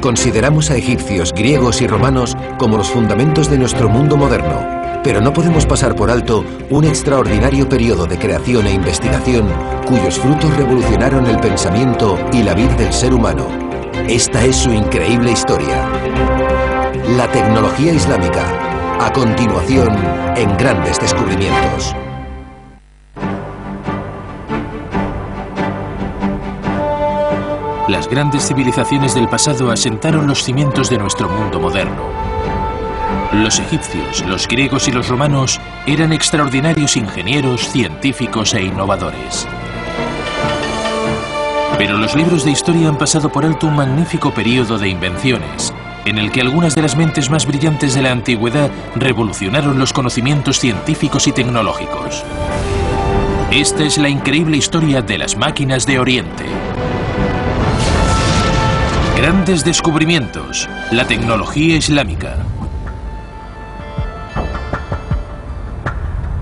Consideramos a egipcios, griegos y romanos como los fundamentos de nuestro mundo moderno, pero no podemos pasar por alto un extraordinario periodo de creación e investigación cuyos frutos revolucionaron el pensamiento y la vida del ser humano. Esta es su increíble historia. La tecnología islámica. A continuación, en Grandes Descubrimientos. Las grandes civilizaciones del pasado asentaron los cimientos de nuestro mundo moderno. Los egipcios, los griegos y los romanos eran extraordinarios ingenieros, científicos e innovadores. Pero los libros de historia han pasado por alto un magnífico período de invenciones, en el que algunas de las mentes más brillantes de la antigüedad revolucionaron los conocimientos científicos y tecnológicos. Esta es la increíble historia de las máquinas de Oriente. Grandes descubrimientos, la tecnología islámica.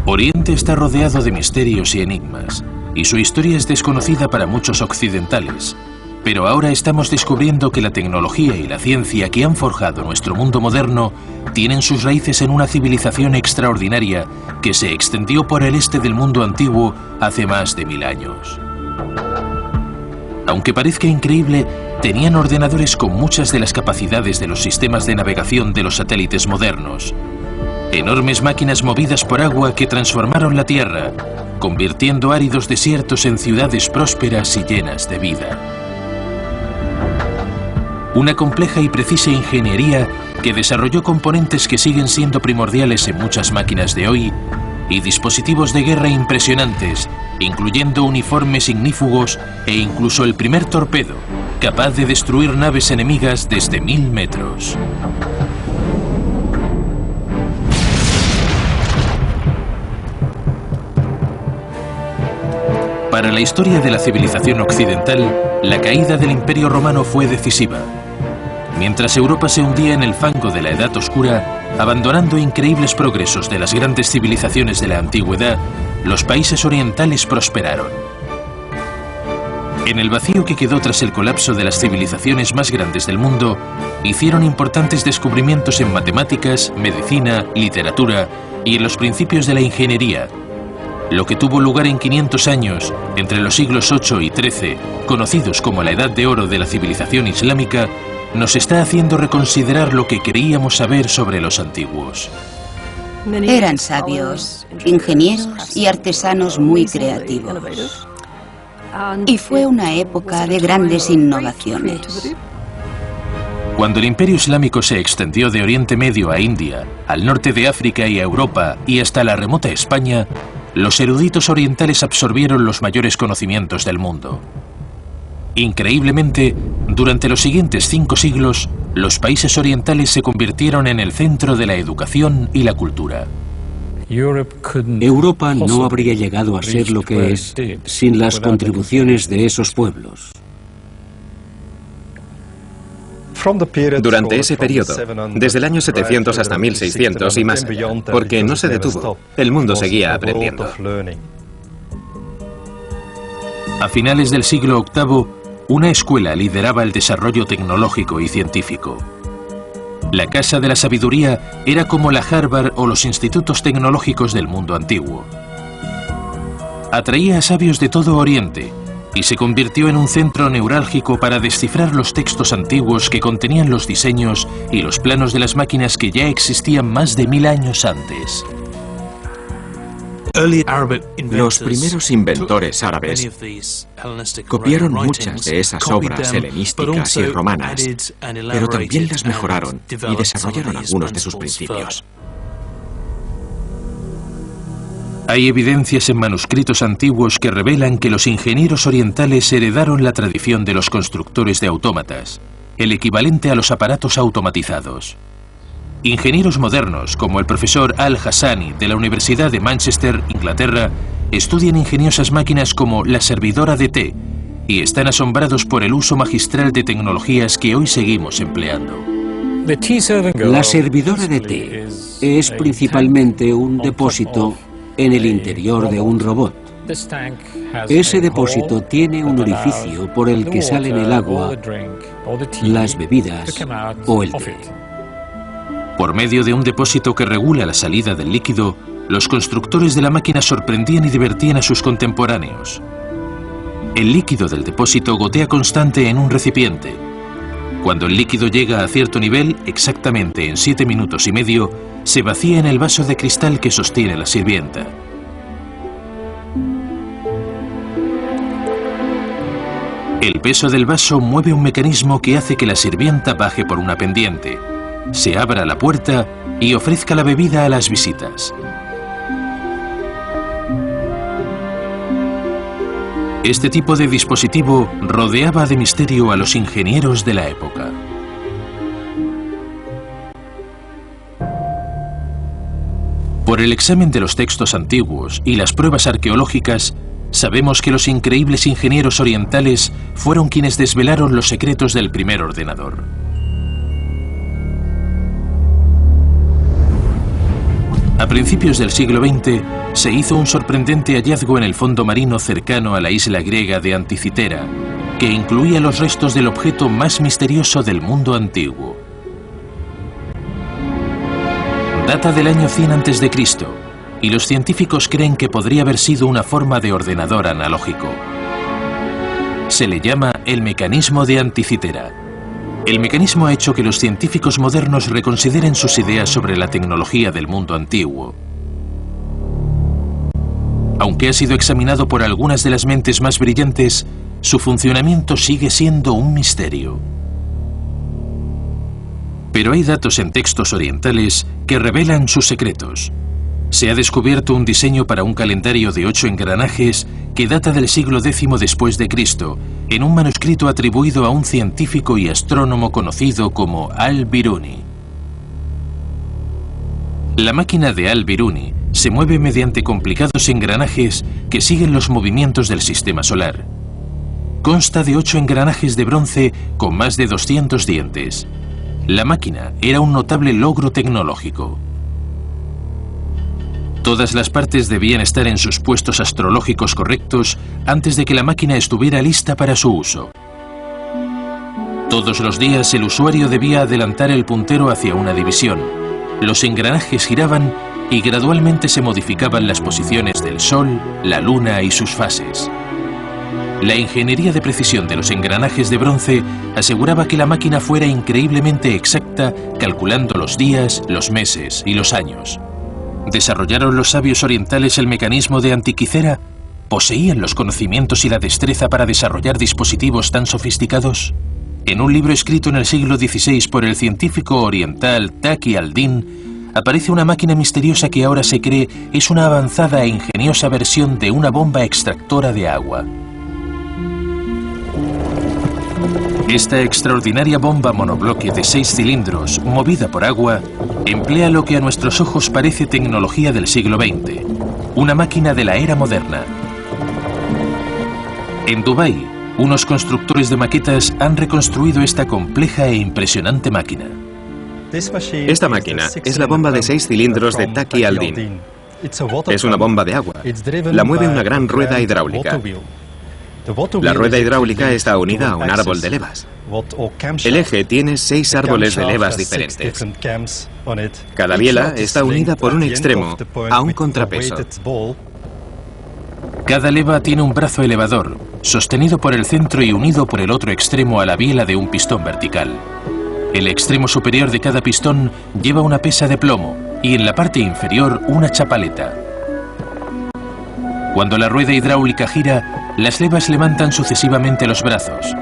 Oriente está rodeado de misterios y enigmas, y su historia es desconocida para muchos occidentales. Pero ahora estamos descubriendo que la tecnología y la ciencia que han forjado nuestro mundo moderno tienen sus raíces en una civilización extraordinaria que se extendió por el este del mundo antiguo hace más de 1000 años. Aunque parezca increíble, tenían ordenadores con muchas de las capacidades de los sistemas de navegación de los satélites modernos. Enormes máquinas movidas por agua que transformaron la Tierra, convirtiendo áridos desiertos en ciudades prósperas y llenas de vida. Una compleja y precisa ingeniería que desarrolló componentes que siguen siendo primordiales en muchas máquinas de hoy y dispositivos de guerra impresionantes, incluyendo uniformes ignífugos e incluso el primer torpedo, capaz de destruir naves enemigas desde 1000 metros. Para la historia de la civilización occidental, la caída del Imperio Romano fue decisiva. Mientras Europa se hundía en el fango de la Edad Oscura, abandonando increíbles progresos de las grandes civilizaciones de la antigüedad, los países orientales prosperaron. En el vacío que quedó tras el colapso de las civilizaciones más grandes del mundo, hicieron importantes descubrimientos en matemáticas, medicina, literatura y en los principios de la ingeniería. Lo que tuvo lugar en 500 años, entre los siglos 8 y 13, conocidos como la Edad de Oro de la civilización islámica, nos está haciendo reconsiderar lo que creíamos saber sobre los antiguos. Eran sabios, ingenieros y artesanos muy creativos. Y fue una época de grandes innovaciones. Cuando el Imperio Islámico se extendió de Oriente Medio a India, al norte de África y a Europa y hasta la remota España, los eruditos orientales absorbieron los mayores conocimientos del mundo. Increíblemente, durante los siguientes 5 siglos, los países orientales se convirtieron en el centro de la educación y la cultura. Europa no habría llegado a ser lo que es sin las contribuciones de esos pueblos. Durante ese periodo, desde el año 700 hasta 1600 y más allá, porque no se detuvo, el mundo seguía aprendiendo. A finales del siglo VIII, una escuela lideraba el desarrollo tecnológico y científico. La Casa de la Sabiduría era como la Harvard o los institutos tecnológicos del mundo antiguo. Atraía a sabios de todo Oriente y se convirtió en un centro neurálgico para descifrar los textos antiguos que contenían los diseños y los planos de las máquinas que ya existían más de 1000 años antes. Los primeros inventores árabes copiaron muchas de esas obras helenísticas y romanas, pero también las mejoraron y desarrollaron algunos de sus principios. Hay evidencias en manuscritos antiguos que revelan que los ingenieros orientales heredaron la tradición de los constructores de autómatas, el equivalente a los aparatos automatizados. Ingenieros modernos, como el profesor Al-Hassani de la Universidad de Manchester, Inglaterra, estudian ingeniosas máquinas como la servidora de té y están asombrados por el uso magistral de tecnologías que hoy seguimos empleando. La servidora de té es principalmente un depósito en el interior de un robot. Ese depósito tiene un orificio por el que salen el agua, las bebidas o el té. Por medio de un depósito que regula la salida del líquido, los constructores de la máquina sorprendían y divertían a sus contemporáneos. El líquido del depósito gotea constante en un recipiente. Cuando el líquido llega a cierto nivel, exactamente en 7 minutos y medio, se vacía en el vaso de cristal que sostiene la sirvienta. El peso del vaso mueve un mecanismo que hace que la sirvienta baje por una pendiente, se abra la puerta y ofrezca la bebida a las visitas. Este tipo de dispositivo rodeaba de misterio a los ingenieros de la época. Por el examen de los textos antiguos y las pruebas arqueológicas, sabemos que los increíbles ingenieros orientales fueron quienes desvelaron los secretos del primer ordenador. A principios del siglo XX se hizo un sorprendente hallazgo en el fondo marino cercano a la isla griega de Anticitera, que incluía los restos del objeto más misterioso del mundo antiguo. Data del año 100 a.C. y los científicos creen que podría haber sido una forma de ordenador analógico. Se le llama el mecanismo de Anticitera. El mecanismo ha hecho que los científicos modernos reconsideren sus ideas sobre la tecnología del mundo antiguo. Aunque ha sido examinado por algunas de las mentes más brillantes, su funcionamiento sigue siendo un misterio. Pero hay datos en textos orientales que revelan sus secretos. Se ha descubierto un diseño para un calendario de 8 engranajes que data del siglo X después de Cristo, en un manuscrito atribuido a un científico y astrónomo conocido como Al-Biruni. La máquina de Al-Biruni se mueve mediante complicados engranajes que siguen los movimientos del sistema solar. Consta de 8 engranajes de bronce con más de 200 dientes. La máquina era un notable logro tecnológico. Todas las partes debían estar en sus puestos astrológicos correctos antes de que la máquina estuviera lista para su uso. Todos los días el usuario debía adelantar el puntero hacia una división. Los engranajes giraban y gradualmente se modificaban las posiciones del Sol, la Luna y sus fases. La ingeniería de precisión de los engranajes de bronce aseguraba que la máquina fuera increíblemente exacta, calculando los días, los meses y los años. ¿Desarrollaron los sabios orientales el mecanismo de Antiquicera? ¿Poseían los conocimientos y la destreza para desarrollar dispositivos tan sofisticados? En un libro escrito en el siglo XVI por el científico oriental Taqi al-Din, aparece una máquina misteriosa que ahora se cree es una avanzada e ingeniosa versión de una bomba extractora de agua. Esta extraordinaria bomba monobloque de 6 cilindros, movida por agua, emplea lo que a nuestros ojos parece tecnología del siglo XX, una máquina de la era moderna. En Dubái, unos constructores de maquetas han reconstruido esta compleja e impresionante máquina. Esta máquina es la bomba de 6 cilindros de Taqi al-Din. Es una bomba de agua. La mueve una gran rueda hidráulica. La rueda hidráulica está unida a un árbol de levas. El eje tiene 6 árboles de levas diferentes. Cada biela está unida por un extremo a un contrapeso. Cada leva tiene un brazo elevador, sostenido por el centro y unido por el otro extremo a la biela de un pistón vertical. El extremo superior de cada pistón lleva una pesa de plomo y en la parte inferior una chapaleta. Cuando la rueda hidráulica gira, las levas levantan sucesivamente los brazos.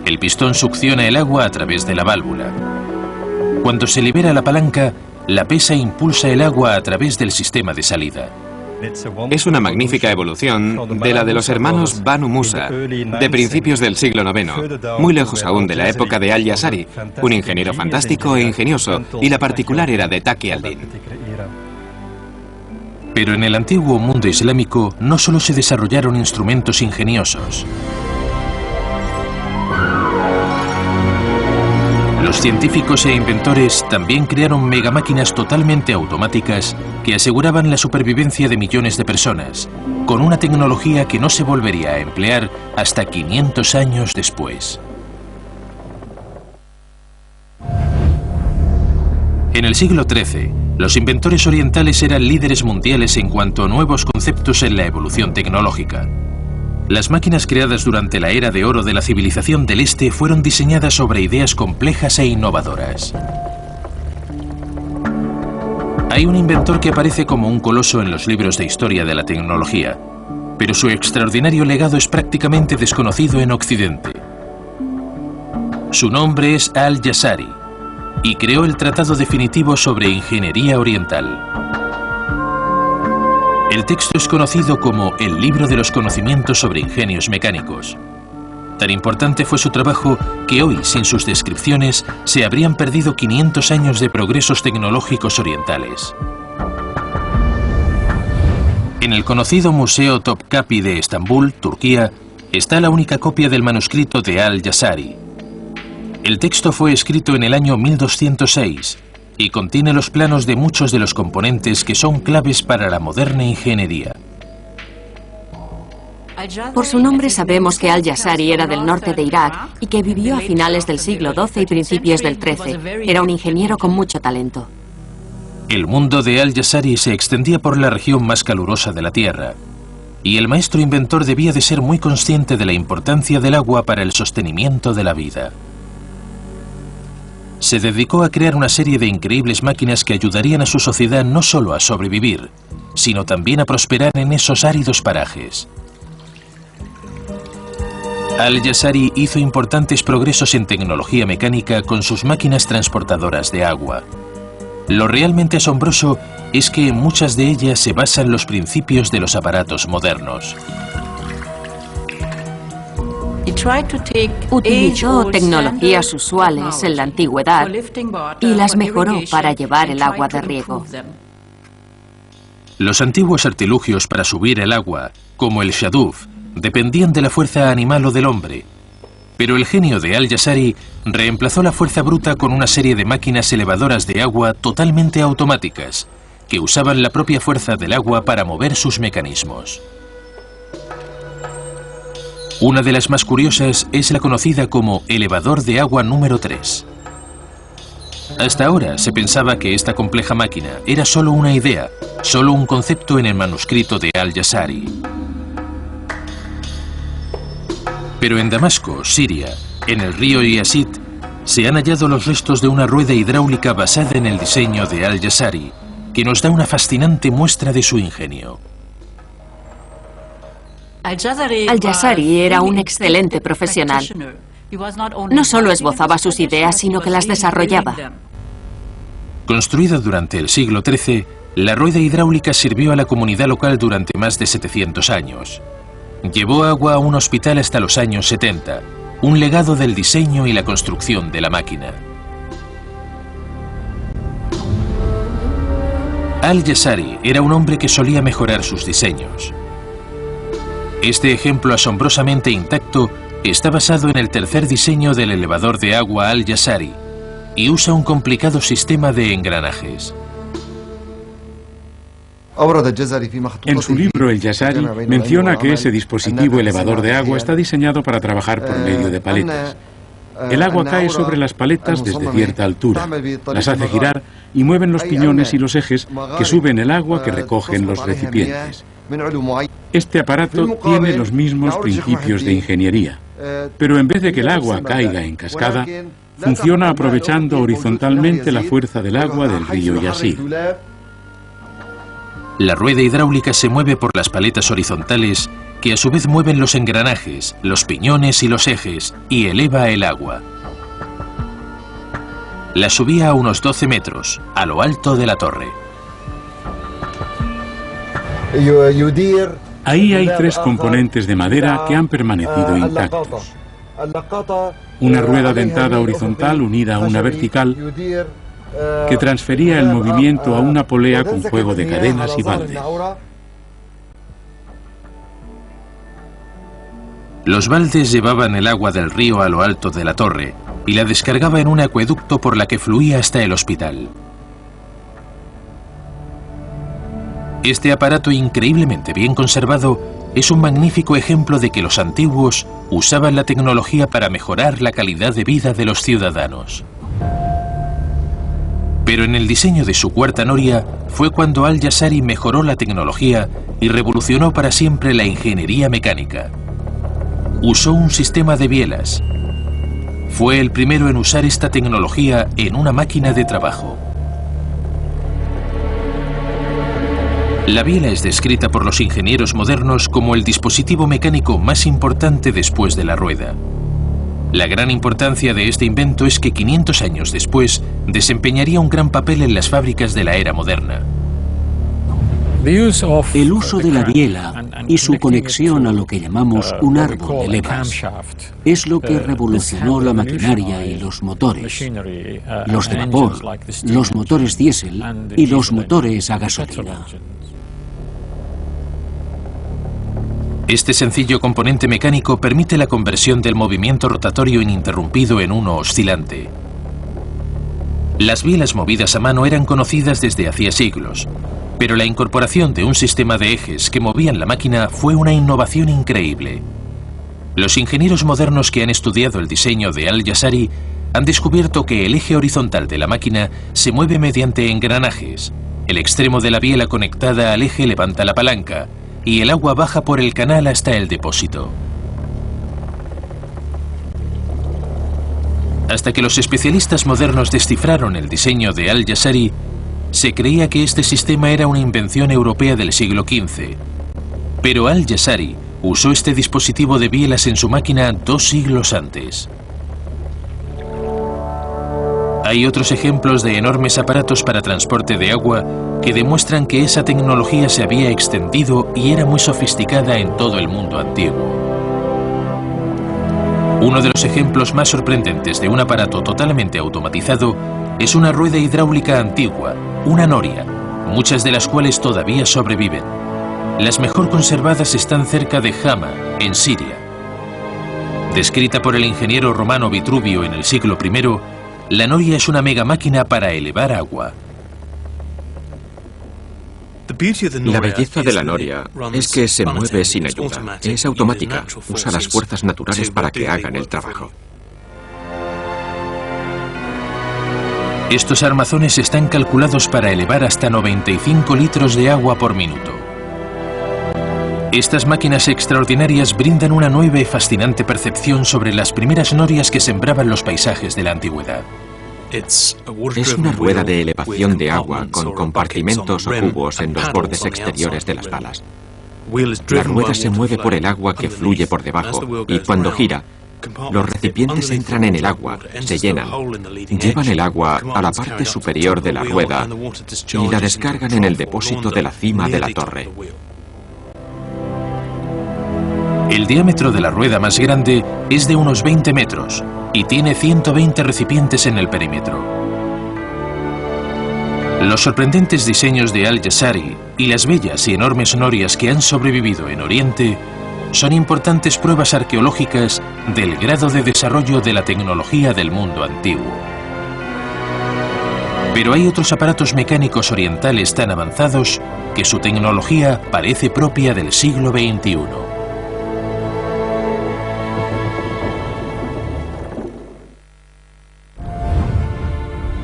El pistón succiona el agua a través de la válvula. Cuando se libera la palanca, la pesa impulsa el agua a través del sistema de salida. Es una magnífica evolución de la de los hermanos Banu Musa, de principios del siglo IX, muy lejos aún de la época de Al-Yazari, un ingeniero fantástico e ingenioso, y la particular era de Taqi al-Din. Pero en el antiguo mundo islámico no solo se desarrollaron instrumentos ingeniosos. Los Científicos e inventores también crearon megamáquinas totalmente automáticas que aseguraban la supervivencia de millones de personas, con una tecnología que no se volvería a emplear hasta 500 años después. En el siglo XIII, los inventores orientales eran líderes mundiales en cuanto a nuevos conceptos en la evolución tecnológica. Las máquinas creadas durante la era de oro de la civilización del Este fueron diseñadas sobre ideas complejas e innovadoras. Hay un inventor que aparece como un coloso en los libros de historia de la tecnología, pero su extraordinario legado es prácticamente desconocido en Occidente. Su nombre es Al-Jazari y creó el Tratado Definitivo sobre Ingeniería Oriental. El texto es conocido como el Libro de los Conocimientos sobre Ingenios Mecánicos. Tan importante fue su trabajo que hoy, sin sus descripciones, se habrían perdido 500 años de progresos tecnológicos orientales. En el conocido Museo Topkapi de Estambul, Turquía, está la única copia del manuscrito de Al-Jazari. El texto fue escrito en el año 1206 y contiene los planos de muchos de los componentes que son claves para la moderna ingeniería. Por su nombre sabemos que Al-Jazari era del norte de Irak y que vivió a finales del siglo XII y principios del XIII. Era un ingeniero con mucho talento. El mundo de Al-Jazari se extendía por la región más calurosa de la Tierra, y el maestro inventor debía de ser muy consciente de la importancia del agua para el sostenimiento de la vida. Se dedicó a crear una serie de increíbles máquinas que ayudarían a su sociedad no solo a sobrevivir, sino también a prosperar en esos áridos parajes. Al-Jazari hizo importantes progresos en tecnología mecánica con sus máquinas transportadoras de agua. Lo realmente asombroso es que en muchas de ellas se basan los principios de los aparatos modernos. Utilizó tecnologías usuales en la antigüedad y las mejoró para llevar el agua de riego. Los antiguos artilugios para subir el agua, como el shaduf, dependían de la fuerza animal o del hombre. Pero el genio de Al-Jazari reemplazó la fuerza bruta con una serie de máquinas elevadoras de agua totalmente automáticas, que usaban la propia fuerza del agua para mover sus mecanismos. Una de las más curiosas es la conocida como elevador de agua número 3. Hasta ahora se pensaba que esta compleja máquina era solo una idea, solo un concepto en el manuscrito de Al-Jazari. Pero en Damasco, Siria, en el río Yazid, se han hallado los restos de una rueda hidráulica basada en el diseño de Al-Jazari, que nos da una fascinante muestra de su ingenio. Al-Jazari era un excelente profesional. No solo esbozaba sus ideas, sino que las desarrollaba. Construida durante el siglo XIII, la rueda hidráulica sirvió a la comunidad local durante más de 700 años. Llevó agua a un hospital hasta los años 70, un legado del diseño y la construcción de la máquina. Al-Jazari era un hombre que solía mejorar sus diseños. Este ejemplo asombrosamente intacto está basado en el tercer diseño del elevador de agua Al-Jazari y usa un complicado sistema de engranajes. En su libro El Jazari menciona que ese dispositivo elevador de agua está diseñado para trabajar por medio de paletas. El agua cae sobre las paletas desde cierta altura, las hace girar y mueven los piñones y los ejes que suben el agua que recogen los recipientes. Este aparato tiene los mismos principios de ingeniería, pero en vez de que el agua caiga en cascada, funciona aprovechando horizontalmente la fuerza del agua del río Yazid. La rueda hidráulica se mueve por las paletas horizontales, que a su vez mueven los engranajes, los piñones y los ejes, y eleva el agua. La subía a unos 12 metros, a lo alto de la torre. Ahí hay 3 componentes de madera que han permanecido intactos. Una rueda dentada horizontal unida a una vertical que transfería el movimiento a una polea con juego de cadenas y baldes. Los baldes llevaban el agua del río a lo alto de la torre, y la descargaba en un acueducto por la que fluía hasta el hospital. Este aparato increíblemente bien conservado es un magnífico ejemplo de que los antiguos usaban la tecnología para mejorar la calidad de vida de los ciudadanos. Pero en el diseño de su cuarta noria fue cuando Al-Jazari mejoró la tecnología y revolucionó para siempre la ingeniería mecánica. Usó un sistema de bielas. Fue el primero en usar esta tecnología en una máquina de trabajo. La biela es descrita por los ingenieros modernos como el dispositivo mecánico más importante después de la rueda. La gran importancia de este invento es que 500 años después desempeñaría un gran papel en las fábricas de la era moderna. El uso de la biela y su conexión a lo que llamamos un árbol de levas es lo que revolucionó la maquinaria y los motores, los de vapor, los motores diésel y los motores a gasolina. Este sencillo componente mecánico permite la conversión del movimiento rotatorio ininterrumpido en uno oscilante. Las bielas movidas a mano eran conocidas desde hacía siglos, pero la incorporación de un sistema de ejes que movían la máquina fue una innovación increíble. Los ingenieros modernos que han estudiado el diseño de Al-Jazari han descubierto que el eje horizontal de la máquina se mueve mediante engranajes. El extremo de la biela conectada al eje levanta la palanca y el agua baja por el canal hasta el depósito. Hasta que los especialistas modernos descifraron el diseño de Al-Jazari, se creía que este sistema era una invención europea del siglo XV. Pero Al-Jazari usó este dispositivo de bielas en su máquina 2 siglos antes. Hay otros ejemplos de enormes aparatos para transporte de agua que demuestran que esa tecnología se había extendido y era muy sofisticada en todo el mundo antiguo. Uno de los ejemplos más sorprendentes de un aparato totalmente automatizado es una rueda hidráulica antigua, una noria, muchas de las cuales todavía sobreviven. Las mejor conservadas están cerca de Hama, en Siria. Descrita por el ingeniero romano Vitruvio en el siglo I, la noria es una mega máquina para elevar agua. La belleza de la noria es que se mueve sin ayuda. Es automática. Usa las fuerzas naturales para que hagan el trabajo. Estos armazones están calculados para elevar hasta 95 litros de agua por minuto. Estas máquinas extraordinarias brindan una nueva y fascinante percepción sobre las primeras norias que sembraban los paisajes de la antigüedad. Es una rueda de elevación de agua con compartimentos o cubos en los bordes exteriores de las palas. La rueda se mueve por el agua que fluye por debajo y cuando gira, los recipientes entran en el agua, se llenan, llevan el agua a la parte superior de la rueda y la descargan en el depósito de la cima de la torre. El diámetro de la rueda más grande es de unos 20 metros y tiene 120 recipientes en el perímetro. Los sorprendentes diseños de Al-Jazari y las bellas y enormes norias que han sobrevivido en Oriente son importantes pruebas arqueológicas del grado de desarrollo de la tecnología del mundo antiguo. Pero hay otros aparatos mecánicos orientales tan avanzados que su tecnología parece propia del siglo XXI.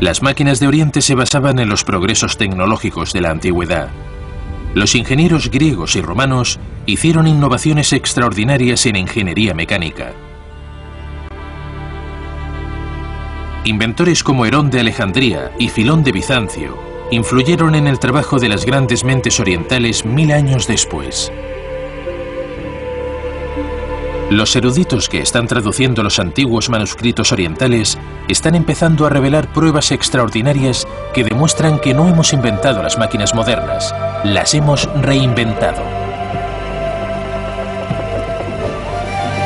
Las máquinas de Oriente se basaban en los progresos tecnológicos de la antigüedad. Los ingenieros griegos y romanos hicieron innovaciones extraordinarias en ingeniería mecánica. Inventores como Herón de Alejandría y Filón de Bizancio influyeron en el trabajo de las grandes mentes orientales 1000 años después. Los eruditos que están traduciendo los antiguos manuscritos orientales están empezando a revelar pruebas extraordinarias que demuestran que no hemos inventado las máquinas modernas, las hemos reinventado.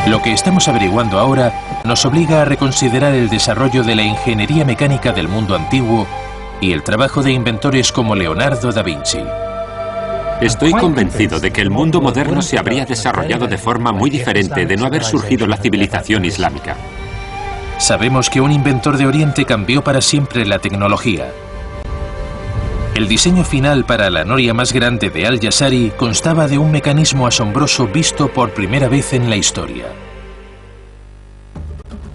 Lo que estamos averiguando ahora nos obliga a reconsiderar el desarrollo de la ingeniería mecánica del mundo antiguo y el trabajo de inventores como Leonardo da Vinci. Estoy convencido de que el mundo moderno se habría desarrollado de forma muy diferente de no haber surgido la civilización islámica. sabemos que un inventor de Oriente cambió para siempre la tecnología. El diseño final para la noria más grande de Al-Jazari constaba de un mecanismo asombroso visto por primera vez en la historia.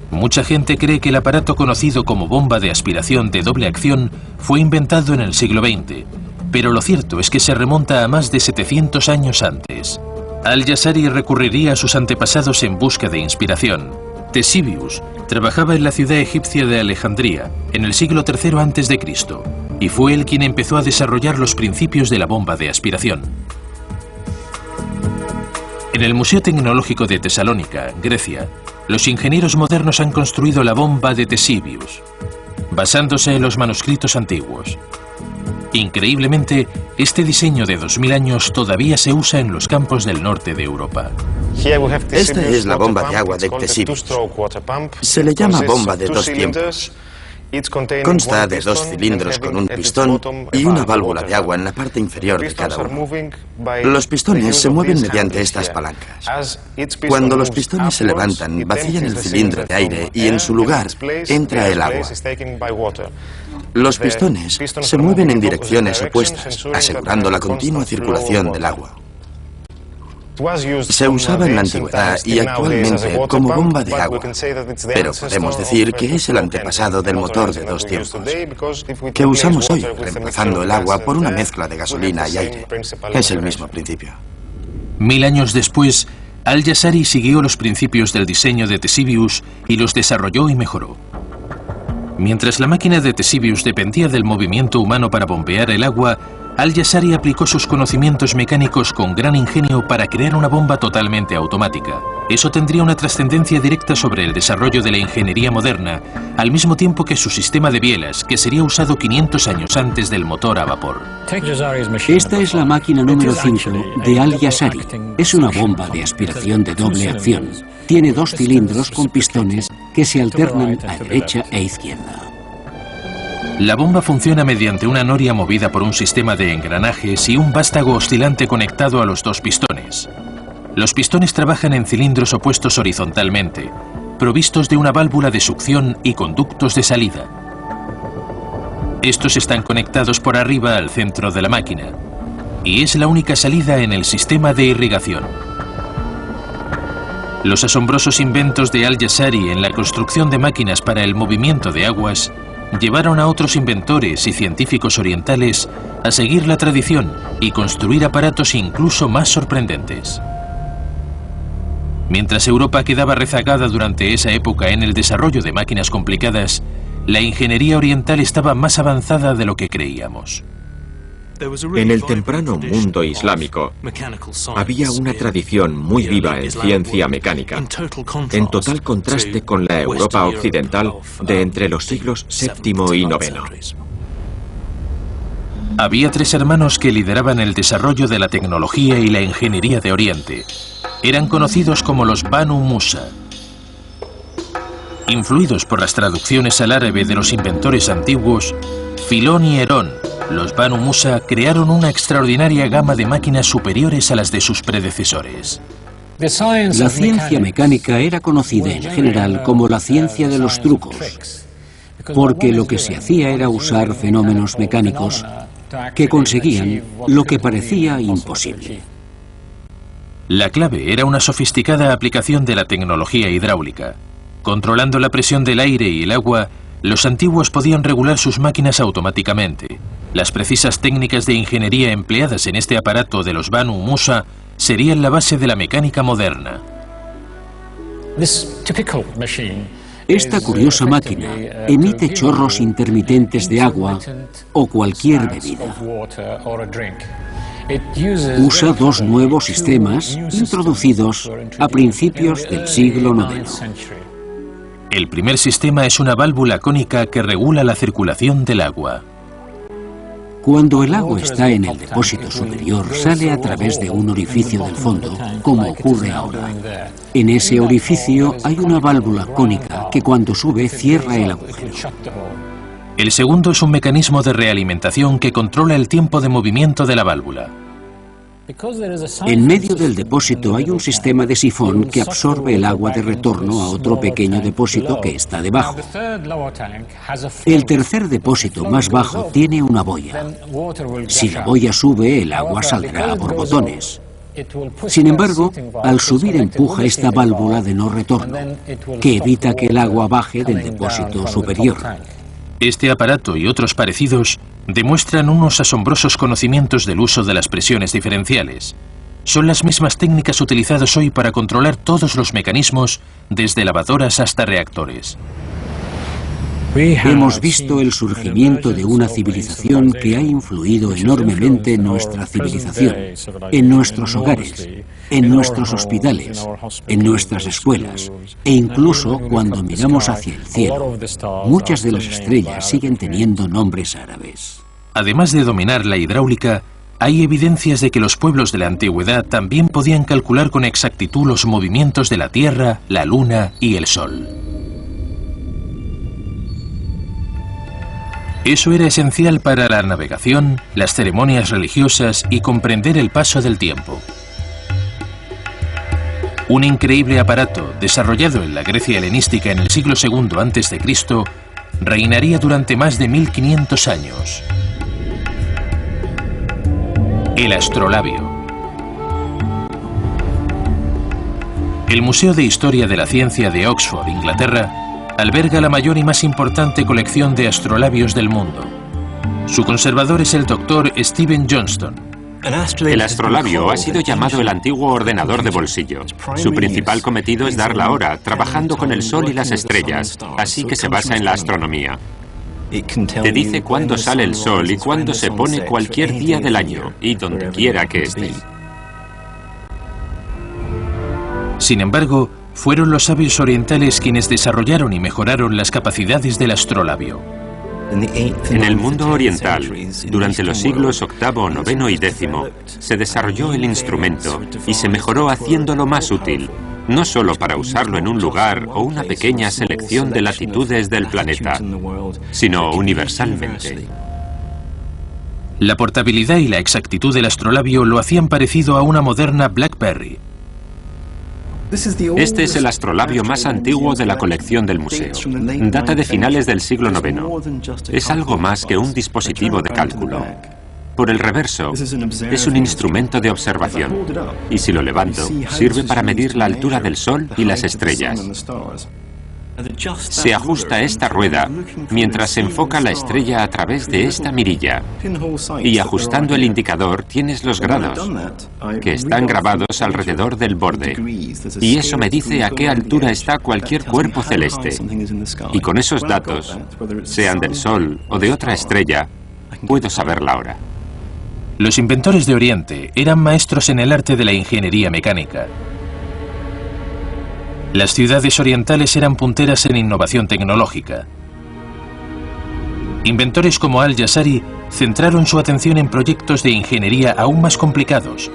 Mucha gente cree que el aparato conocido como bomba de aspiración de doble acción fue inventado en el siglo XX, pero lo cierto es que se remonta a más de 700 años antes. Al-Jazari recurriría a sus antepasados en busca de inspiración. Ctesibius trabajaba en la ciudad egipcia de Alejandría en el siglo III a.C. y fue él quien empezó a desarrollar los principios de la bomba de aspiración. En el Museo Tecnológico de Tesalónica, Grecia, los ingenieros modernos han construido la bomba de Ctesibius, basándose en los manuscritos antiguos. Increíblemente, este diseño de 2000 años todavía se usa en los campos del norte de Europa. Esta es la bomba de agua de Ctesibius. Se le llama bomba de dos tiempos. Consta de dos cilindros con un pistón y una válvula de agua en la parte inferior de cada uno. Los pistones se mueven mediante estas palancas. Cuando los pistones se levantan, vacían el cilindro de aire y en su lugar entra el agua. Los pistones se mueven en direcciones opuestas, asegurando la continua circulación del agua. Se usaba en la antigüedad y actualmente como bomba de agua, pero podemos decir que es el antepasado del motor de dos tiempos, que usamos hoy, reemplazando el agua por una mezcla de gasolina y aire. Es el mismo principio. 1000 años después, Al-Jazari siguió los principios del diseño de Ctesibius y los desarrolló y mejoró. Mientras la máquina de Ctesibius dependía del movimiento humano para bombear el agua, Al-Jazari aplicó sus conocimientos mecánicos con gran ingenio para crear una bomba totalmente automática. Eso tendría una trascendencia directa sobre el desarrollo de la ingeniería moderna, al mismo tiempo que su sistema de bielas, que sería usado 500 años antes del motor a vapor. Esta es la máquina número 5 de Al-Jazari. Es una bomba de aspiración de doble acción. Tiene dos cilindros con pistones que se alternan a derecha e izquierda. La bomba funciona mediante una noria movida por un sistema de engranajes y un vástago oscilante conectado a los dos pistones. Los pistones trabajan en cilindros opuestos horizontalmente, provistos de una válvula de succión y conductos de salida. Estos están conectados por arriba al centro de la máquina, y es la única salida en el sistema de irrigación. Los asombrosos inventos de Al-Jazari en la construcción de máquinas para el movimiento de aguas llevaron a otros inventores y científicos orientales a seguir la tradición y construir aparatos incluso más sorprendentes. Mientras Europa quedaba rezagada durante esa época en el desarrollo de máquinas complicadas, la ingeniería oriental estaba más avanzada de lo que creíamos. En el temprano mundo islámico había una tradición muy viva en ciencia mecánica, en total contraste con la Europa occidental de entre los siglos VII y IX. Había tres hermanos que lideraban el desarrollo de la tecnología y la ingeniería de Oriente. Eran conocidos como los Banu Musa. Influidos por las traducciones al árabe de los inventores antiguos, Filón y Herón, los Banu Musa crearon una extraordinaria gama de máquinas superiores a las de sus predecesores. La ciencia mecánica era conocida en general como la ciencia de los trucos, porque lo que se hacía era usar fenómenos mecánicos que conseguían lo que parecía imposible. La clave era una sofisticada aplicación de la tecnología hidráulica. Controlando la presión del aire y el agua, los antiguos podían regular sus máquinas automáticamente. Las precisas técnicas de ingeniería empleadas en este aparato de los Banu Musa serían la base de la mecánica moderna. Esta curiosa máquina emite chorros intermitentes de agua o cualquier bebida. Usa dos nuevos sistemas introducidos a principios del siglo IX. El primer sistema es una válvula cónica que regula la circulación del agua. Cuando el agua está en el depósito superior, sale a través de un orificio del fondo, como ocurre ahora. En ese orificio hay una válvula cónica que cuando sube cierra el agujero. El segundo es un mecanismo de realimentación que controla el tiempo de movimiento de la válvula. En medio del depósito hay un sistema de sifón que absorbe el agua de retorno a otro pequeño depósito que está debajo. El tercer depósito más bajo tiene una boya. Si la boya sube, el agua saldrá a borbotones. Sin embargo, al subir empuja esta válvula de no retorno, que evita que el agua baje del depósito superior. Este aparato y otros parecidos demuestran unos asombrosos conocimientos del uso de las presiones diferenciales. Son las mismas técnicas utilizadas hoy para controlar todos los mecanismos, desde lavadoras hasta reactores. Hemos visto el surgimiento de una civilización que ha influido enormemente en nuestra civilización, en nuestros hogares, en nuestros hospitales, en nuestras escuelas, e incluso cuando miramos hacia el cielo. Muchas de las estrellas siguen teniendo nombres árabes. Además de dominar la hidráulica, hay evidencias de que los pueblos de la antigüedad también podían calcular con exactitud los movimientos de la Tierra, la Luna y el Sol. Eso era esencial para la navegación, las ceremonias religiosas y comprender el paso del tiempo. Un increíble aparato, desarrollado en la Grecia helenística en el siglo II a.C., reinaría durante más de 1500 años. El astrolabio. El Museo de Historia de la Ciencia de Oxford, Inglaterra, alberga la mayor y más importante colección de astrolabios del mundo. Su conservador es el Dr. Stephen Johnston. El astrolabio ha sido llamado el antiguo ordenador de bolsillo. Su principal cometido es dar la hora, trabajando con el sol y las estrellas, así que se basa en la astronomía. Te dice cuándo sale el sol y cuándo se pone cualquier día del año, y donde quiera que estés. Sin embargo, fueron los sabios orientales quienes desarrollaron y mejoraron las capacidades del astrolabio. En el mundo oriental, durante los siglos VIII, IX y X, se desarrolló el instrumento y se mejoró haciéndolo más útil, no solo para usarlo en un lugar o una pequeña selección de latitudes del planeta, sino universalmente. La portabilidad y la exactitud del astrolabio lo hacían parecido a una moderna BlackBerry. Este es el astrolabio más antiguo de la colección del museo. Data de finales del siglo IX. Es algo más que un dispositivo de cálculo. Por el reverso, es un instrumento de observación. Y si lo levanto, sirve para medir la altura del Sol y las estrellas. Se ajusta esta rueda mientras se enfoca la estrella a través de esta mirilla. Y ajustando el indicador tienes los grados, que están grabados alrededor del borde. Y eso me dice a qué altura está cualquier cuerpo celeste. Y con esos datos, sean del Sol o de otra estrella, puedo saber la hora. Los inventores de Oriente eran maestros en el arte de la ingeniería mecánica. Las ciudades orientales eran punteras en innovación tecnológica. Inventores como Al-Jazari centraron su atención en proyectos de ingeniería aún más complicados,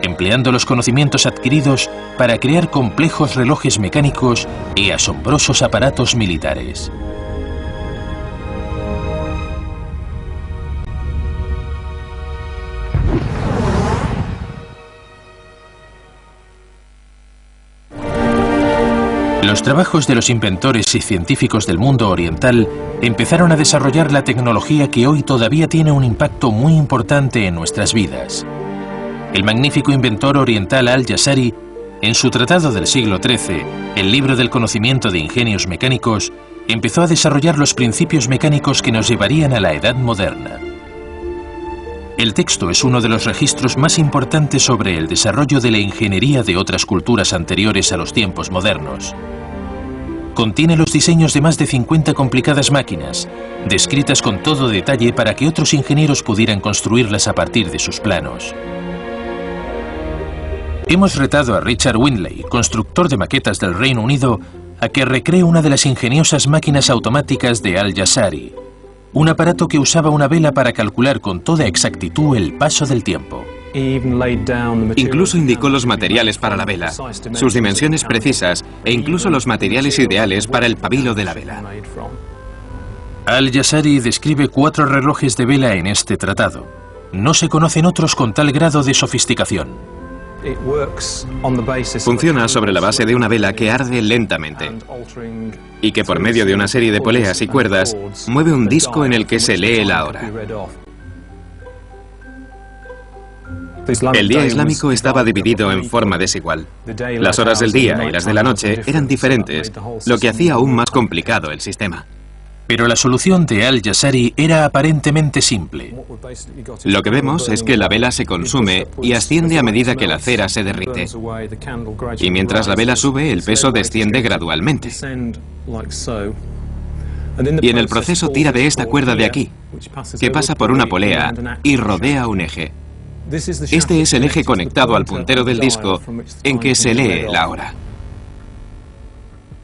empleando los conocimientos adquiridos para crear complejos relojes mecánicos y asombrosos aparatos militares. Los trabajos de los inventores y científicos del mundo oriental empezaron a desarrollar la tecnología que hoy todavía tiene un impacto muy importante en nuestras vidas. El magnífico inventor oriental Al-Jazari, en su tratado del siglo XIII, el libro del conocimiento de ingenios mecánicos, empezó a desarrollar los principios mecánicos que nos llevarían a la edad moderna. El texto es uno de los registros más importantes sobre el desarrollo de la ingeniería de otras culturas anteriores a los tiempos modernos. Contiene los diseños de más de 50 complicadas máquinas, descritas con todo detalle para que otros ingenieros pudieran construirlas a partir de sus planos. Hemos retado a Richard Windley, constructor de maquetas del Reino Unido, a que recree una de las ingeniosas máquinas automáticas de Al-Jazari, un aparato que usaba una vela para calcular con toda exactitud el paso del tiempo. Incluso indicó los materiales para la vela, sus dimensiones precisas e incluso los materiales ideales para el pabilo de la vela. Al-Jazari describe 4 relojes de vela en este tratado. no se conocen otros con tal grado de sofisticación. Funciona sobre la base de una vela que arde lentamente y que por medio de una serie de poleas y cuerdas mueve un disco en el que se lee la hora. El día islámico estaba dividido en forma desigual. Las horas del día y las de la noche eran diferentes, lo que hacía aún más complicado el sistema. Pero la solución de Al-Jazari era aparentemente simple. Lo que vemos es que la vela se consume y asciende a medida que la cera se derrite. Y mientras la vela sube, el peso desciende gradualmente. Y en el proceso tira de esta cuerda de aquí, que pasa por una polea y rodea un eje. Este es el eje conectado al puntero del disco en que se lee la hora.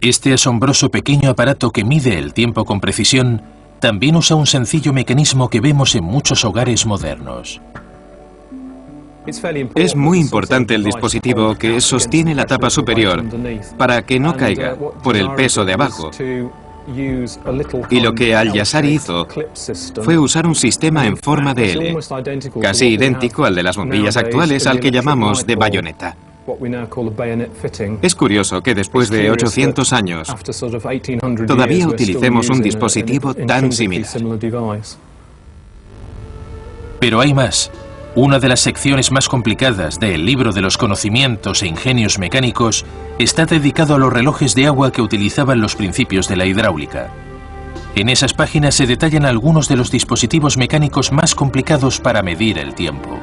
Este asombroso pequeño aparato que mide el tiempo con precisión también usa un sencillo mecanismo que vemos en muchos hogares modernos. Es muy importante el dispositivo que sostiene la tapa superior para que no caiga por el peso de abajo. Y lo que Al-Jazari hizo fue usar un sistema en forma de L, casi idéntico al de las bombillas actuales, al que llamamos de bayoneta. Es curioso que después de 800 años todavía utilicemos un dispositivo tan similar. Pero hay más. Una de las secciones más complicadas del libro de los conocimientos e ingenios mecánicos está dedicado a los relojes de agua que utilizaban los principios de la hidráulica. En esas páginas se detallan algunos de los dispositivos mecánicos más complicados para medir el tiempo.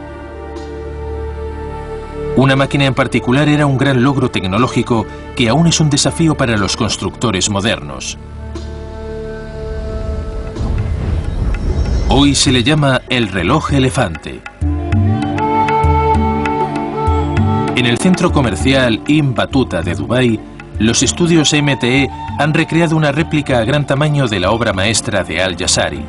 Una máquina en particular era un gran logro tecnológico que aún es un desafío para los constructores modernos. Hoy se le llama el reloj elefante. En el centro comercial Ibn Battuta de Dubái, los estudios MTE han recreado una réplica a gran tamaño de la obra maestra de Al-Jazari.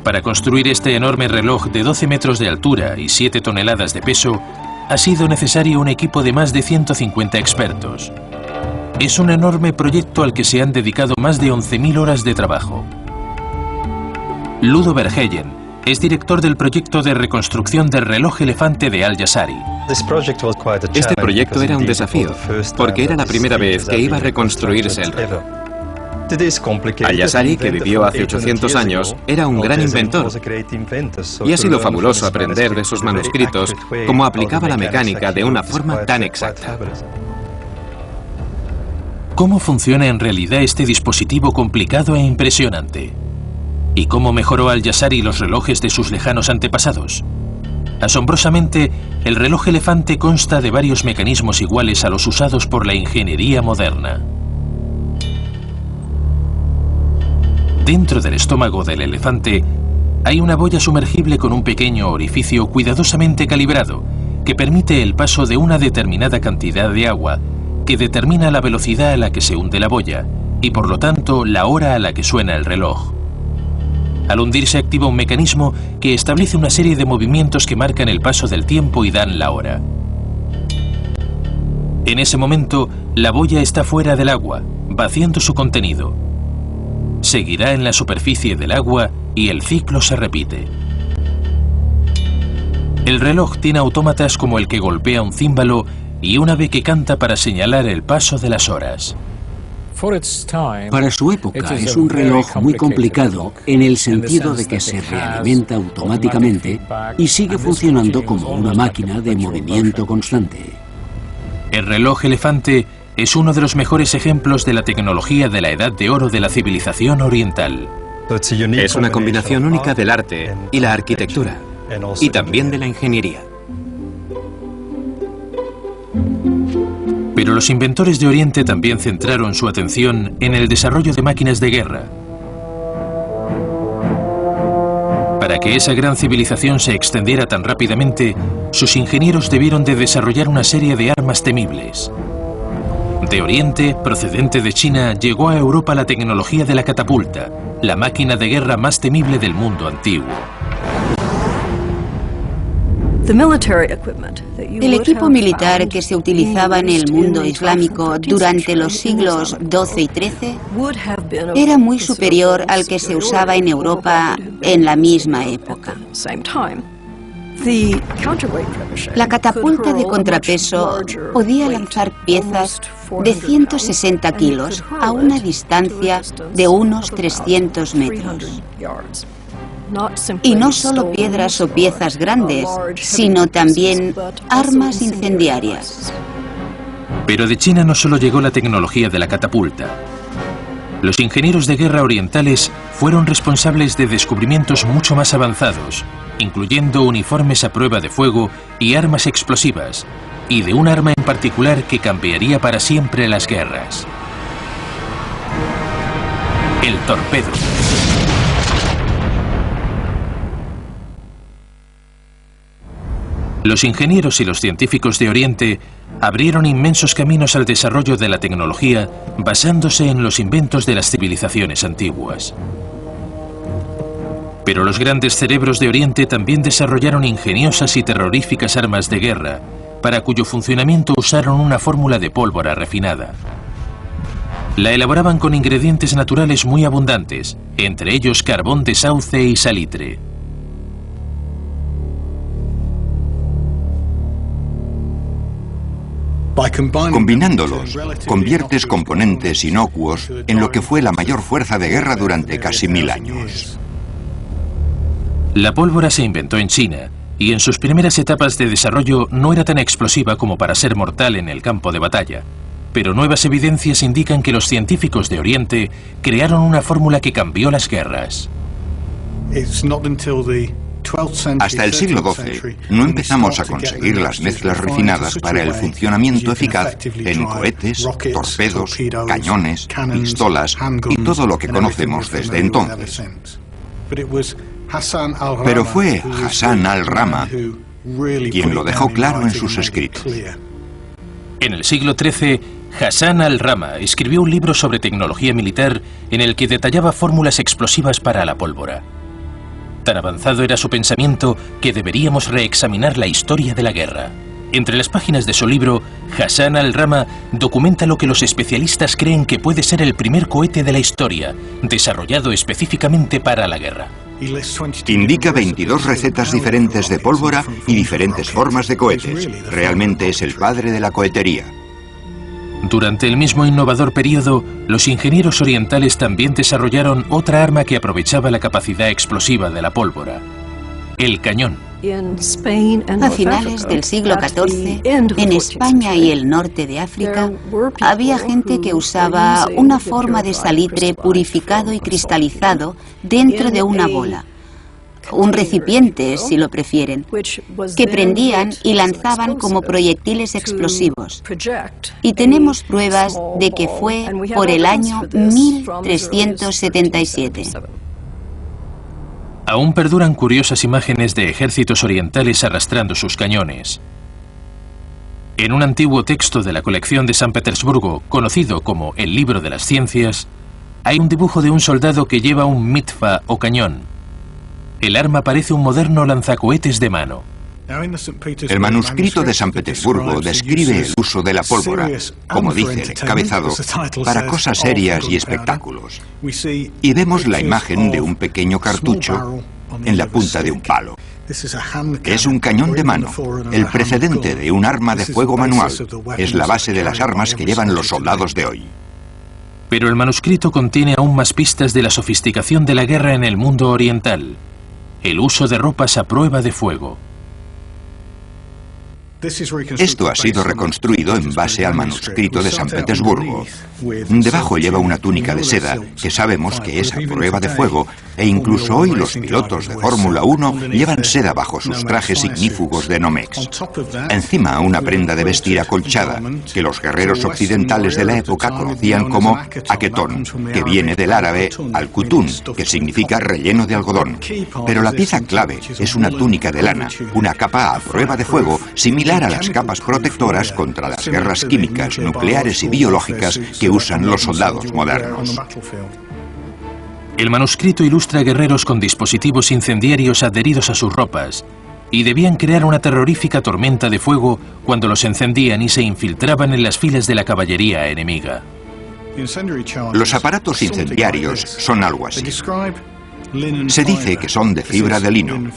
Para construir este enorme reloj de 12 metros de altura y 7 toneladas de peso, ha sido necesario un equipo de más de 150 expertos. Es un enorme proyecto al que se han dedicado más de 11.000 horas de trabajo. Ludo Verheyen es director del proyecto de reconstrucción del reloj elefante de Al-Jazari. Este proyecto era un desafío, porque era la primera vez que iba a reconstruirse el reloj. Al-Jazari, que vivió hace 800 años, era un gran inventor, y ha sido fabuloso aprender de sus manuscritos cómo aplicaba la mecánica de una forma tan exacta. ¿Cómo funciona en realidad este dispositivo complicado e impresionante? ¿Y cómo mejoró Al-Jazari los relojes de sus lejanos antepasados? Asombrosamente, el reloj elefante consta de varios mecanismos iguales a los usados por la ingeniería moderna. Dentro del estómago del elefante hay una boya sumergible con un pequeño orificio cuidadosamente calibrado que permite el paso de una determinada cantidad de agua que determina la velocidad a la que se hunde la boya y por lo tanto la hora a la que suena el reloj. Al hundirse activa un mecanismo que establece una serie de movimientos que marcan el paso del tiempo y dan la hora. En ese momento, la boya está fuera del agua, vaciando su contenido. Seguirá en la superficie del agua y el ciclo se repite. El reloj tiene autómatas como el que golpea un címbalo y un ave que canta para señalar el paso de las horas. Para su época es un reloj muy complicado en el sentido de que se realimenta automáticamente y sigue funcionando como una máquina de movimiento constante. El reloj elefante es uno de los mejores ejemplos de la tecnología de la Edad de Oro de la civilización oriental. Es una combinación única del arte y la arquitectura, y también de la ingeniería. Pero los inventores de Oriente también centraron su atención en el desarrollo de máquinas de guerra. Para que esa gran civilización se extendiera tan rápidamente, sus ingenieros debieron de desarrollar una serie de armas temibles. De Oriente, procedente de China, llegó a Europa la tecnología de la catapulta, la máquina de guerra más temible del mundo antiguo. El equipo militar que se utilizaba en el mundo islámico durante los siglos XII y XIII era muy superior al que se usaba en Europa en la misma época. La catapulta de contrapeso podía lanzar piezas de 160 kilos a una distancia de unos 300 metros. Y no solo piedras o piezas grandes, sino también armas incendiarias. Pero de China no solo llegó la tecnología de la catapulta. Los ingenieros de guerra orientales fueron responsables de descubrimientos mucho más avanzados, incluyendo uniformes a prueba de fuego y armas explosivas, y de un arma en particular que cambiaría para siempre las guerras: el torpedo. Los ingenieros y los científicos de Oriente abrieron inmensos caminos al desarrollo de la tecnología basándose en los inventos de las civilizaciones antiguas. Pero los grandes cerebros de Oriente también desarrollaron ingeniosas y terroríficas armas de guerra, para cuyo funcionamiento usaron una fórmula de pólvora refinada. La elaboraban con ingredientes naturales muy abundantes, entre ellos carbón de sauce y salitre. Combinándolos, conviertes componentes inocuos en lo que fue la mayor fuerza de guerra durante casi 1000 años. La pólvora se inventó en China y en sus primeras etapas de desarrollo no era tan explosiva como para ser mortal en el campo de batalla. Pero nuevas evidencias indican que los científicos de Oriente crearon una fórmula que cambió las guerras. Hasta el siglo XII no empezamos a conseguir las mezclas refinadas para el funcionamiento eficaz en cohetes, torpedos, cañones, pistolas y todo lo que conocemos desde entonces. Pero fue Hassan al-Rama quien lo dejó claro en sus escritos. En el siglo XIII, Hassan al-Rama escribió un libro sobre tecnología militar en el que detallaba fórmulas explosivas para la pólvora. Tan avanzado era su pensamiento que deberíamos reexaminar la historia de la guerra. Entre las páginas de su libro, Hassan al-Rama documenta lo que los especialistas creen que puede ser el primer cohete de la historia, desarrollado específicamente para la guerra. Indica 22 recetas diferentes de pólvora y diferentes formas de cohetes. Realmente es el padre de la cohetería. Durante el mismo innovador periodo, los ingenieros orientales también desarrollaron otra arma que aprovechaba la capacidad explosiva de la pólvora: el cañón. A finales del siglo XIV, en España y el norte de África, había gente que usaba una forma de salitre purificado y cristalizado dentro de una bola, un recipiente, si lo prefieren, que prendían y lanzaban como proyectiles explosivos. Y tenemos pruebas de que fue por el año 1377. Aún perduran curiosas imágenes de ejércitos orientales arrastrando sus cañones. En un antiguo texto de la colección de San Petersburgo, conocido como el Libro de las Ciencias, hay un dibujo de un soldado que lleva un mitfa o cañón. El arma parece un moderno lanzacohetes de mano. El manuscrito de San Petersburgo describe el uso de la pólvora, como dice el encabezado, para cosas serias y espectáculos. Y vemos la imagen de un pequeño cartucho en la punta de un palo. Es un cañón de mano, el precedente de un arma de fuego manual. Es la base de las armas que llevan los soldados de hoy. Pero el manuscrito contiene aún más pistas de la sofisticación de la guerra en el mundo oriental: el uso de ropas a prueba de fuego. Esto ha sido reconstruido en base al manuscrito de San Petersburgo. Debajo lleva una túnica de seda, que sabemos que es a prueba de fuego, e incluso hoy los pilotos de Fórmula 1 llevan seda bajo sus trajes ignífugos de Nomex. Encima una prenda de vestir acolchada, que los guerreros occidentales de la época conocían como aquetón, que viene del árabe al-kutun, que significa relleno de algodón. Pero la pieza clave es una túnica de lana, una capa a prueba de fuego, similar a las capas protectoras contra las guerras químicas, nucleares y biológicas que usan los soldados modernos. El manuscrito ilustra guerreros con dispositivos incendiarios adheridos a sus ropas, y debían crear una terrorífica tormenta de fuego cuando los encendían y se infiltraban en las filas de la caballería enemiga. Los aparatos incendiarios son algo así. Se dice que son de fibra de lino.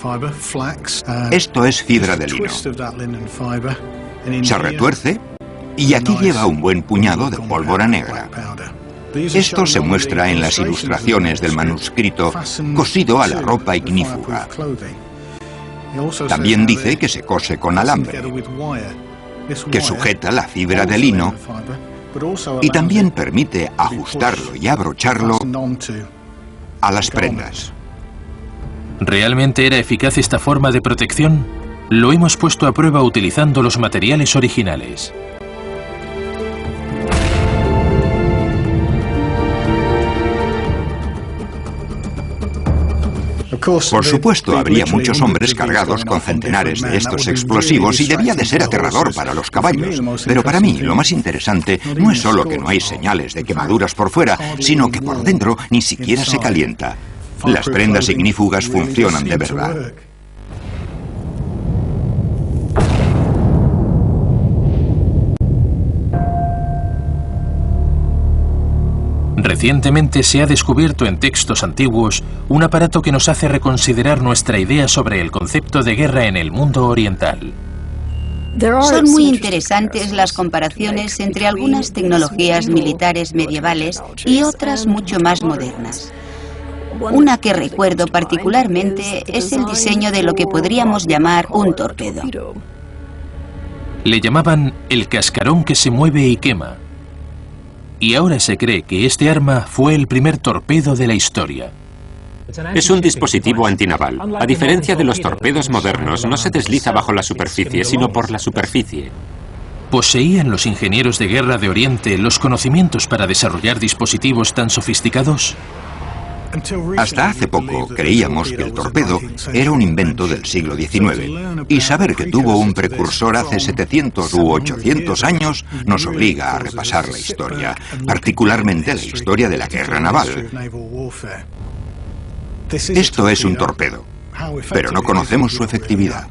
Esto es fibra de lino. Se retuerce y aquí lleva un buen puñado de pólvora negra. Esto se muestra en las ilustraciones del manuscrito cosido a la ropa ignífuga. También dice que se cose con alambre, que sujeta la fibra de lino y también permite ajustarlo y abrocharlo a las prendas. ¿Realmente era eficaz esta forma de protección? Lo hemos puesto a prueba utilizando los materiales originales. Por supuesto, habría muchos hombres cargados con centenares de estos explosivos y debía de ser aterrador para los caballos. Pero para mí, lo más interesante no es solo que no hay señales de quemaduras por fuera, sino que por dentro ni siquiera se calienta. Las prendas ignífugas funcionan de verdad. Recientemente se ha descubierto en textos antiguos un aparato que nos hace reconsiderar nuestra idea sobre el concepto de guerra en el mundo oriental. Son muy interesantes las comparaciones entre algunas tecnologías militares medievales y otras mucho más modernas. Una que recuerdo particularmente es el diseño de lo que podríamos llamar un torpedo. Le llamaban el cascarón que se mueve y quema. Y ahora se cree que este arma fue el primer torpedo de la historia. Es un dispositivo antinaval. A diferencia de los torpedos modernos, no se desliza bajo la superficie, sino por la superficie. ¿Poseían los ingenieros de guerra de Oriente los conocimientos para desarrollar dispositivos tan sofisticados? Hasta hace poco creíamos que el torpedo era un invento del siglo XIX, y saber que tuvo un precursor hace 700 u 800 años nos obliga a repasar la historia, particularmente la historia de la guerra naval. Esto es un torpedo, pero no conocemos su efectividad.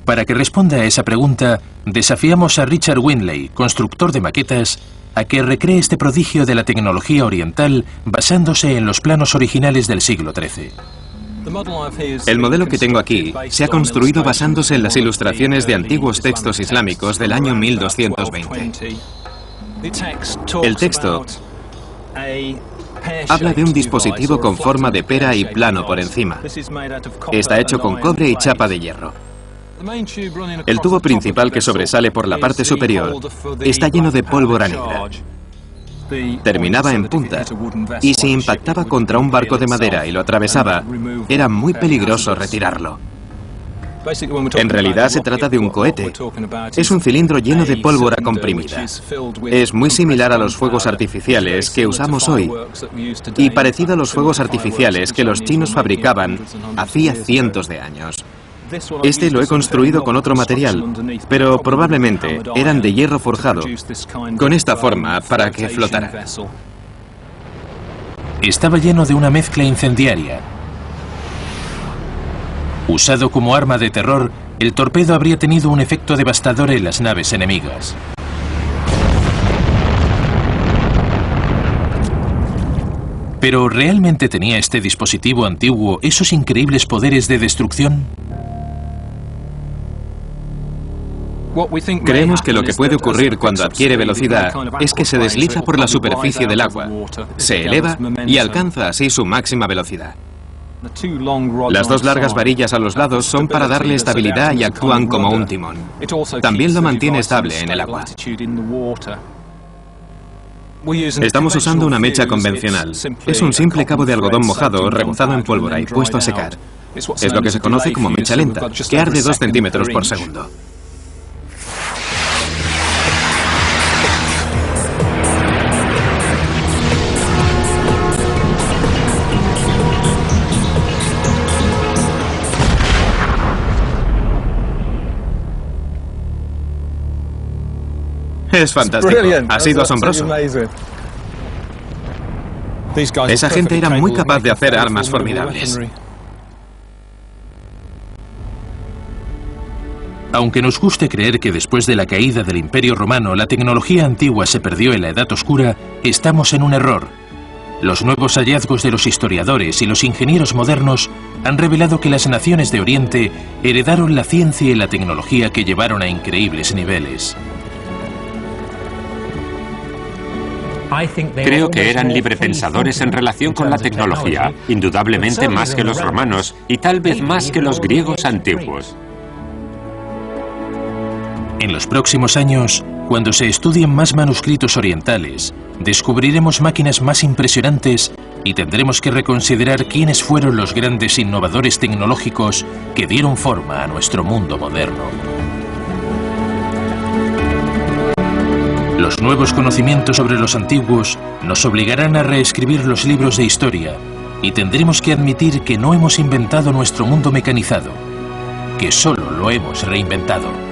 Para que responda a esa pregunta, desafiamos a Richard Windley, constructor de maquetas, a que recree este prodigio de la tecnología oriental basándose en los planos originales del siglo XIII. El modelo que tengo aquí se ha construido basándose en las ilustraciones de antiguos textos islámicos del año 1220. El texto habla de un dispositivo con forma de pera y plano por encima. Está hecho con cobre y chapa de hierro. El tubo principal que sobresale por la parte superior está lleno de pólvora negra. Terminaba en punta y si impactaba contra un barco de madera y lo atravesaba, era muy peligroso retirarlo. En realidad se trata de un cohete. Es un cilindro lleno de pólvora comprimida. Es muy similar a los fuegos artificiales que usamos hoy y parecido a los fuegos artificiales que los chinos fabricaban hacía cientos de años. Este lo he construido con otro material, pero probablemente eran de hierro forjado, con esta forma para que flotara. Estaba lleno de una mezcla incendiaria. Usado como arma de terror, el torpedo habría tenido un efecto devastador en las naves enemigas. ¿Pero realmente tenía este dispositivo antiguo esos increíbles poderes de destrucción? Creemos que lo que puede ocurrir cuando adquiere velocidad es que se desliza por la superficie del agua, se eleva y alcanza así su máxima velocidad. Las dos largas varillas a los lados son para darle estabilidad y actúan como un timón. También lo mantiene estable en el agua. Estamos usando una mecha convencional. Es un simple cabo de algodón mojado, rebozado en pólvora y puesto a secar. Es lo que se conoce como mecha lenta, que arde 2 centímetros por segundo. Es fantástico. Ha sido asombroso. Esa gente era muy capaz de hacer armas formidables. Aunque nos guste creer que después de la caída del Imperio Romano la tecnología antigua se perdió en la Edad Oscura, estamos en un error. Los nuevos hallazgos de los historiadores y los ingenieros modernos han revelado que las naciones de Oriente heredaron la ciencia y la tecnología que llevaron a increíbles niveles. Creo que eran librepensadores en relación con la tecnología, indudablemente más que los romanos y tal vez más que los griegos antiguos. En los próximos años, cuando se estudien más manuscritos orientales, descubriremos máquinas más impresionantes y tendremos que reconsiderar quiénes fueron los grandes innovadores tecnológicos que dieron forma a nuestro mundo moderno. Los nuevos conocimientos sobre los antiguos nos obligarán a reescribir los libros de historia y tendremos que admitir que no hemos inventado nuestro mundo mecanizado, que solo lo hemos reinventado.